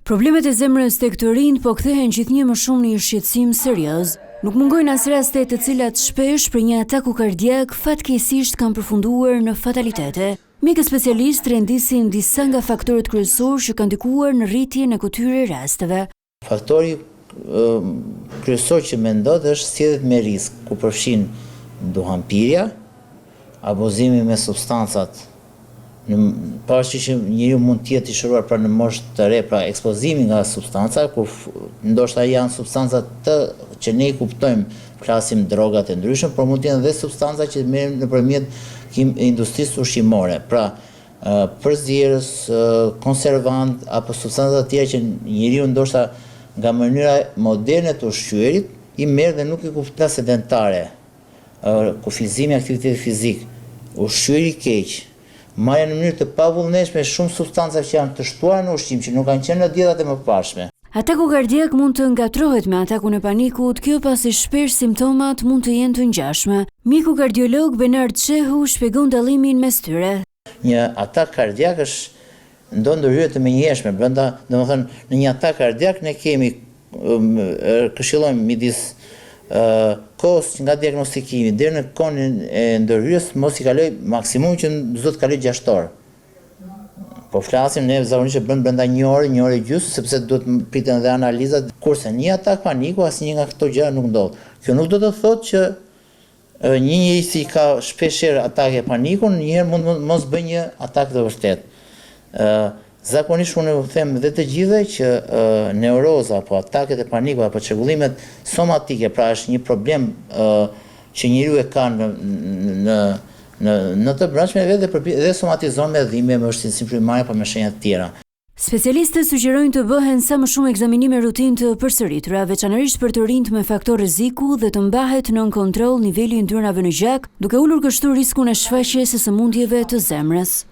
Problemet e zemrës tek të rinjt po kthehen gjithnjë më shumë në një shqetësim serioz. Nuk mungojnë as raste të cilat shpesh për një ataku kardiak fatkeqësisht kanë përfunduar në fatalitete. Mjekët specialistë rendisin disa nga faktorët kryesorë që kanë ndikuar në rritjen e këtyre rasteve. Faktori kryesor që mendohet është sjelljet me risk, ku përfshin duhanpirja, abuzimi me substancat. Pavarësisht që njeriu mund të jetë i shëruar pra në moshë të re, pra ekspozimi nga substanca, ku ndoshta janë substanca që ne i kuptojmë, flasim drogat e ndryshme, por mund të jenë edhe substanca që merren nëpërmjet industrisë ushqimore, pra përzierës, konservant apo substanca të tjera që njeriu ndoshta nga mënyra moderne të ushqyerit i merr dhe nuk i kupton sedentare, kufizimi, aktiviteti fizik, ushqyeri i keq, marrja në mënyrë të pavullnetshme shumë substanca që janë të shtuara në ushqim, që nuk kanë qenë në dietat e mëparshme. Ataku kardiak mund të ngatrohet me atakun e panikut, kjo pasi shpesh simptomat mund të jenë të ngjashme. Mjeku kardiolog Benard Çehu shpjegon dallimin mes tyre. Një atak kardiak është ndonjëherë të menjëhershme, brenda, domethënë në një atak kardiak ne kemi këshillojmë midis kohës nga diagnostikimi deri në kohën e ndërhyrjes mos i kaloj maksimum që s'do të kaloj 6 orë. Po flasim ne zakonisht që bën brenda 1 orë gjysmë, sepse duhet priten edhe analizat, kurse një atak paniku asnjë nga këto gjëra nuk ndodh. Kjo nuk do të thotë që një njeri si ka shpeshherë atake paniku, njëherë mund mos bëj një atak të vërtetë. Zakonisht unë them dhe të gjithëve që neuroza apo ataket e panikut apo çrregullimet somatike, pra është një problem që njeriu e ka në të brendshme dhe somatizon me dhimbje, me vështirësi frymëmarrje apo me shenja të tjera. Specialistët sugjerojnë të bëhen sa më shumë ekzaminime rutinë të përsëritura, veçanërisht për të rinjt me faktor rreziku dhe të mbahet nën kontroll niveli i yndyrnave në gjak, duke ulur kështu riskun e shfaqjes së sëmundjeve të zemrës.